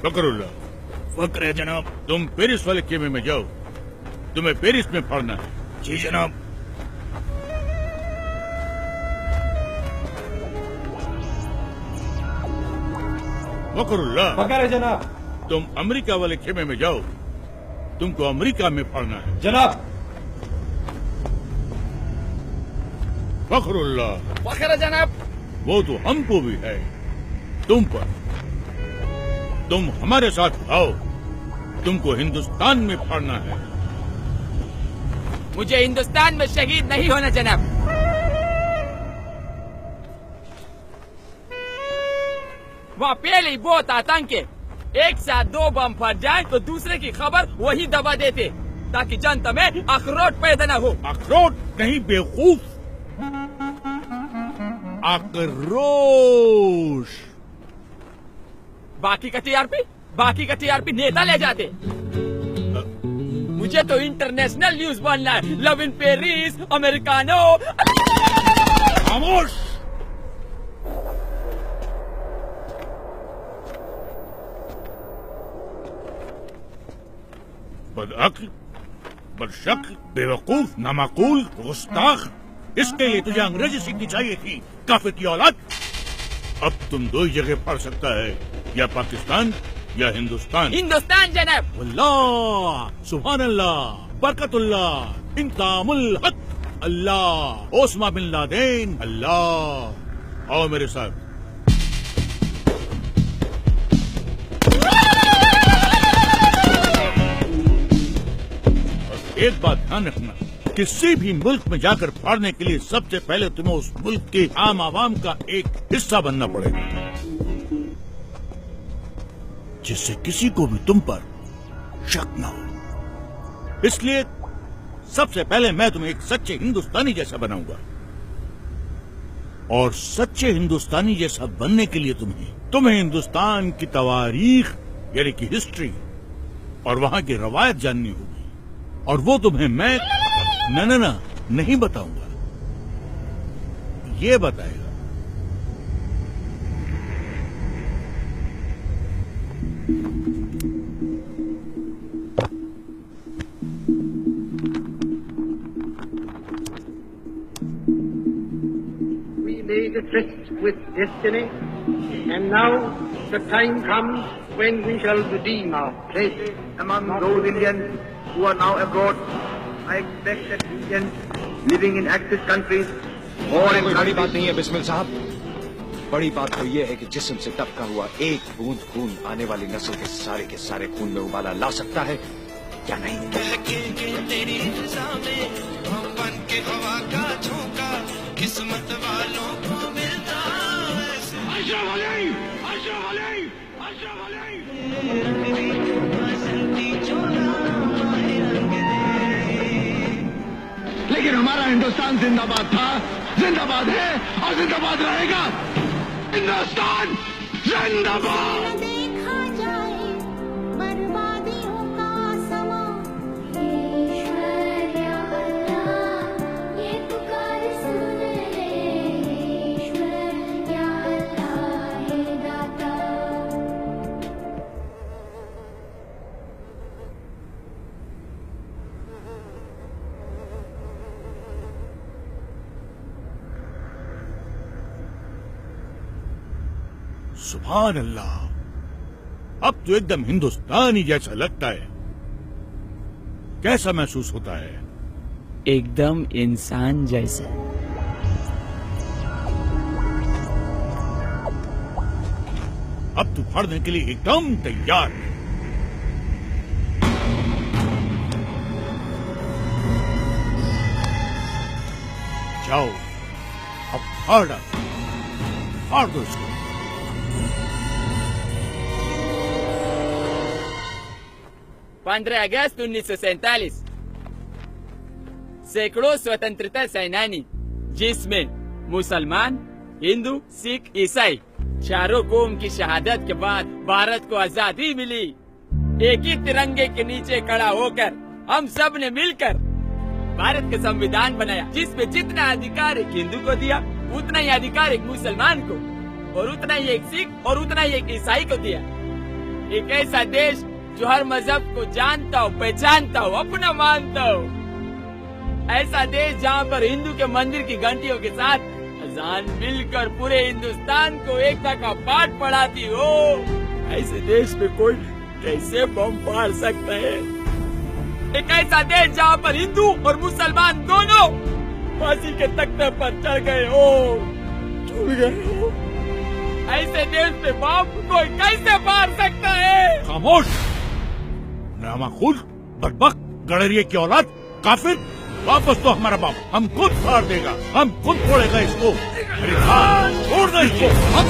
फकरुल्लाह। फक्र है जनाब। तुम पेरिस वाले खेमे में जाओ, तुम्हें पेरिस में पढ़ना है। जी जनाब। फकरुल्लाह। फकर है जनाब। तुम अमेरिका वाले खेमे में जाओ, तुमको अमेरिका में पढ़ना है। जनाब। फखरुल्लाह। फखर है जनाब। वो तो हमको भी है, तुम पर। तुम हमारे साथ आओ, तुमको हिंदुस्तान में पढ़ना है। मुझे हिंदुस्तान में शहीद नहीं होना जनाब। वहाँ पहले ही बहुत आतंक है। एक साथ 2 बम फट जाए तो दूसरे की खबर वही दबा देते, ताकि जनता में अखरोट पैदा न हो। अखरोट नहीं बेवकूफ, आक्रोश। बाकी का टीआरपी नेता ले जाते। मुझे तो इंटरनेशनल न्यूज बनना है। Love in Paris, americano. खामोश। बदअक्ल, बदशक्ल, बेवकूफ, नामाकूल, गुस्ताख। इसके लिए तुझे अंग्रेजी सीखनी चाहिए थी, काफिर की औलाद। अब तुम 2 ही जगह पढ़ सकता है, या पाकिस्तान या हिंदुस्तान। हिंदुस्तान जनाब। अल्लाह, सुभान अल्लाह, बरकतुल्लाह, इंतामुल हक, अल्लाह, ओस्मा बिन लादेन, अल्लाह। आओ मेरे साथ। एक बात ध्यान रखना, किसी भी मुल्क में जाकर पढ़ने के लिए सबसे पहले तुम्हें उस मुल्क के आम आवाम का एक हिस्सा बनना पड़ेगा, जिससे किसी को भी तुम पर शक न हो। इसलिए सबसे पहले मैं तुम्हें एक सच्चे हिंदुस्तानी जैसा बनाऊंगा, और सच्चे हिंदुस्तानी जैसा बनने के लिए तुम्हें हिंदुस्तान की तवारीख यानी कि हिस्ट्री और वहां की रवायत जाननी होगी। और वो तुम्हें मैं न नहीं बताऊंगा, ये बताएगा। We made a tryst with destiny, and now the time comes when we shall redeem our place among those Indians who are now abroad. I expect that Indians living in active countries or in कोई बड़ी बात नहीं है बिस्मिल साहब। बड़ी बात तो ये है कि जिस्म से टपका हुआ एक बूंद खून आने वाली नस्ल के सारे खून में उबाला ला सकता है या नहीं। तेरी हम बन के हवा का झोंका, किस्मत वालों को मिलता लेकिन हमारा हिंदुस्तान जिंदाबाद था, जिंदाबाद है और जिंदाबाद रहेगा। हिंदुस्तान जिंदाबाद। देखा जाए बर्बादियों का समा, ईश्वर या अल्लाह ये पुकार सुन ले, ईश्वर या अल्लाह हे दाता। सुभान अल्लाह, अब तो एकदम हिंदुस्तानी जैसा लगता है। कैसा महसूस होता है? एकदम इंसान जैसा। अब तू पढ़ने के लिए एकदम तैयार है। जाओ, अब फाड़ दो इसको। अगस्त 1947 सैकड़ों स्वतंत्रता सेनानी, जिसमें मुसलमान, हिंदू, सिख, ईसाई चारों कौम की शहादत के बाद भारत को आजादी मिली। एक ही तिरंगे के नीचे खड़ा होकर हम सब ने मिलकर भारत का संविधान बनाया, जिसमें जितना अधिकार एक हिंदू को दिया, उतना ही अधिकार एक मुसलमान को, और उतना ही एक सिख और उतना ही एक ईसाई को दिया। एक ऐसा देश जो हर मजहब को जानता हो, पहचानता हो, अपना मानता हो। ऐसा देश जहाँ पर हिंदू के मंदिर की घंटियों के साथ अजान मिलकर पूरे हिंदुस्तान को एकता का पाठ पढ़ाती हो। ऐसे देश में कोई कैसे बम फाड़ सकता है? एक ऐसा देश जहाँ पर हिंदू और मुसलमान दोनों फांसी के तख्ते पर चढ़ गए हो, झूल गए हो। ऐसे देश पे बम कोई कैसे फाड़ सकता है? खामोश, नामाकुल, बदबख्त, गड़रिये की औलाद, काफिर, वापस तो हमारा बाप, हम खुद फाड़ देगा, हम खुद फोड़ेगा इसको। अरे हाँ, छोड़ दो इसको। हम